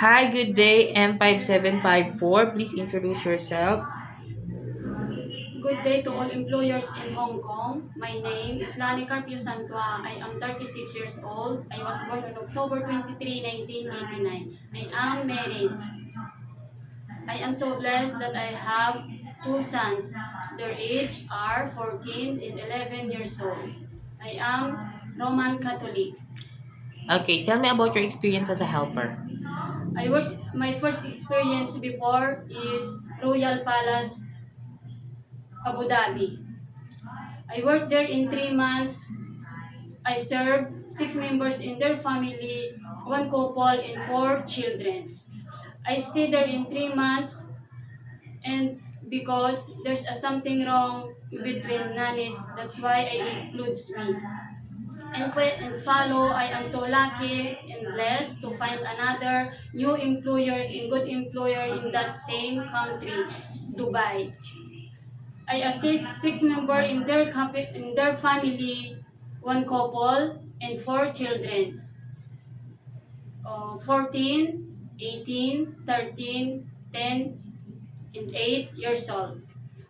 Hi, good day, M5754. Please introduce yourself. Good day to all employers in Hong Kong. My name is Lani Carpio Santua. I am 36 years old. I was born on October 23, 1989. I am married. I am so blessed that I have two sons. Their age are 14 and 11 years old. I am Roman Catholic. Okay, tell me about your experience as a helper. My first experience before is Royal Palace, Abu Dhabi. I worked there in 3 months. I served 6 members in their family, one couple, and 4 children. I stayed there in 3 months, and because there's something wrong between nannies, that's why I includes me. And follow, I am so lucky and blessed to find another new employers and good employer in that same country, Dubai. I assist 6 members in their family, one couple, and 4 children. 14, 18, 13, 10, and 8 years old.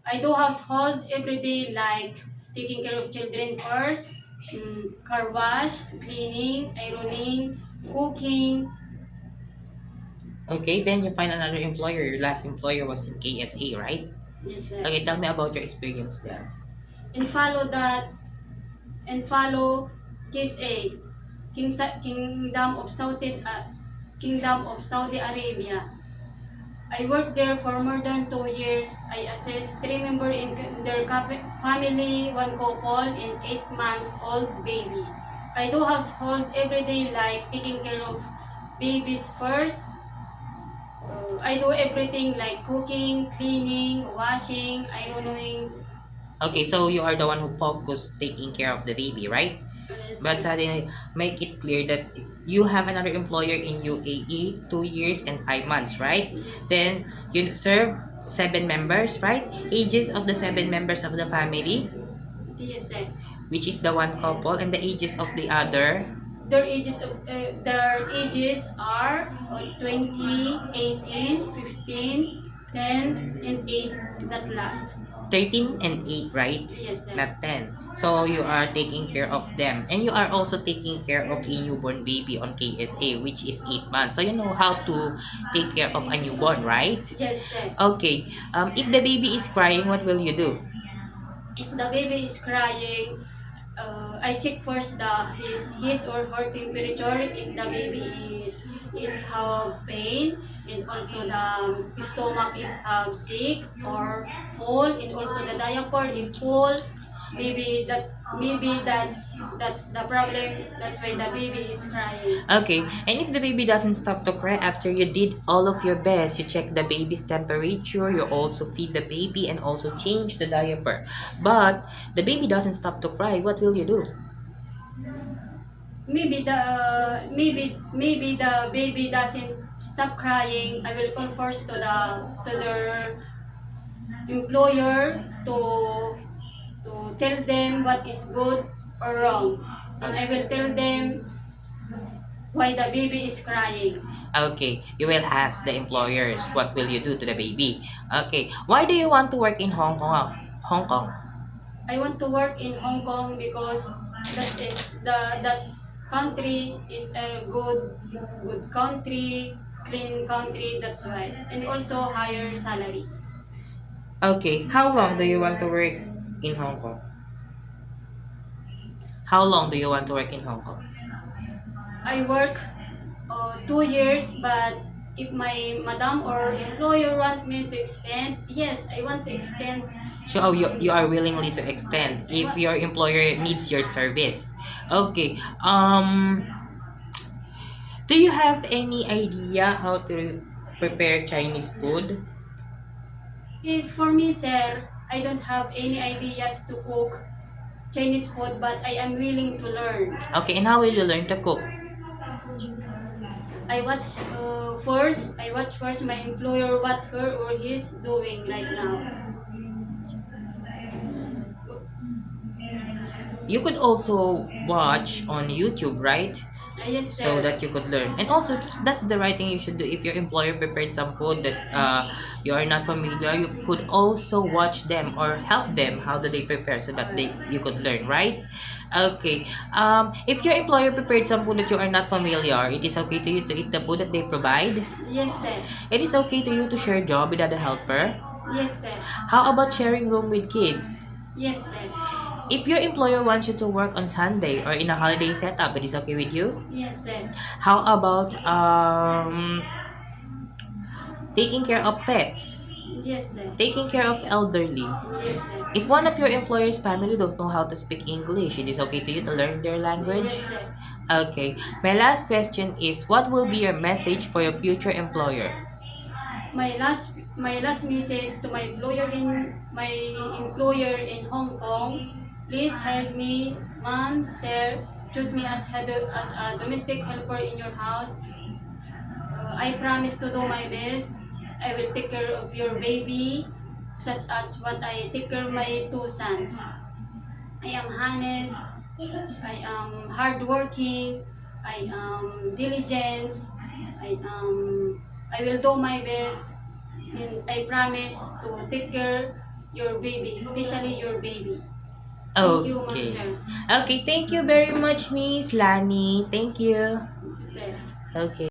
I do household every day like taking care of children first, car wash, cleaning, ironing, cooking. Okay, then you find another employer. Your last employer was in KSA, right? Yes, sir. Okay, tell me about your experience there. And follow that and follow KSA, Kingdom of Saudi Arabia. I worked there for more than 2 years. I assist 3 members in their family, one couple, and 8 months old baby. I do household every day like taking care of babies first. I do everything like cooking, cleaning, washing, ironing. Okay, so you are the one who focused taking care of the baby, right? Yes, But suddenly, make it clear that you have another employer in UAE 2 years and 5 months, right? yes, Then you serve 7 members, right? Ages of the 7 members of the family, yes, sir. which is the one couple, and the ages of the other. Their ages are 20, 18, 15, 10, and 8 that last. 13 and 8, right? Yes, sir. Not 10. So you are taking care of them. And you are also taking care of a newborn baby on KSA, which is 8 months. So you know how to take care of a newborn, right? Yes, sir. Okay. If the baby is crying, what will you do? If the baby is crying, I check first his or her temperature. If the baby is have pain, and also the stomach if sick or full, and also the diaper if full. Maybe that's the problem. That's why the baby is crying. Okay, and if the baby doesn't stop to cry after you did all of your best, you check the baby's temperature, you also feed the baby and also change the diaper. But the baby doesn't stop to cry, what will you do? Maybe the baby doesn't stop crying. I will call first to their employer to tell them what is good or wrong, and I will tell them why the baby is crying. Okay, you will ask the employers what will you do to the baby. Okay, why do you want to work in Hong Kong? Hong Kong. I want to work in Hong Kong because that's country is a good country, clean country. That's why, and also higher salary. Okay, how long do you want to work in Hong Kong? How long do you want to work in Hong Kong? I work 2 years, but if my madam or employer want me to extend, yes, I want to extend. So you are willingly to extend if your employer needs your service. Okay. Do you have any idea how to prepare Chinese food? If for me, sir, I don't have any ideas to cook Chinese food, but I am willing to learn. Okay, and how will you learn to cook? I watch first my employer what her or he's doing right now. You could also watch on YouTube, right? Yes, sir. so that you could learn. And also, that's the right thing you should do. If your employer prepared some food that you are not familiar, you could also watch them or help them how do they prepare so that you could learn, right? Okay. If your employer prepared some food that you are not familiar, it is okay to you to eat the food that they provide. Yes, sir. It is okay to you to share job without a helper. Yes, sir. How about sharing room with kids? Yes, sir. If your employer wants you to work on Sunday or in a holiday setup, it is okay with you? Yes, sir. How about taking care of pets, Yes, sir. taking care of elderly? Yes, sir. If one of your employer's family don't know how to speak English, it is okay to you to learn their language? Yes, sir. Okay. My last question is, what will be your message for your future employer? My last message to my employer in Hong Kong, please hire me, ma'am, sir, choose me as a domestic helper in your house. I promise to do my best. I will take care of your baby, such as what I take care of my 2 sons. I am honest, I am hardworking, I am diligent, I will do my best, and I promise to take care your baby, especially your baby. Thank you, ma'am, Okay. sir. Okay, thank you very much, Miss Lani. Thank you. Thank you, sir. Okay.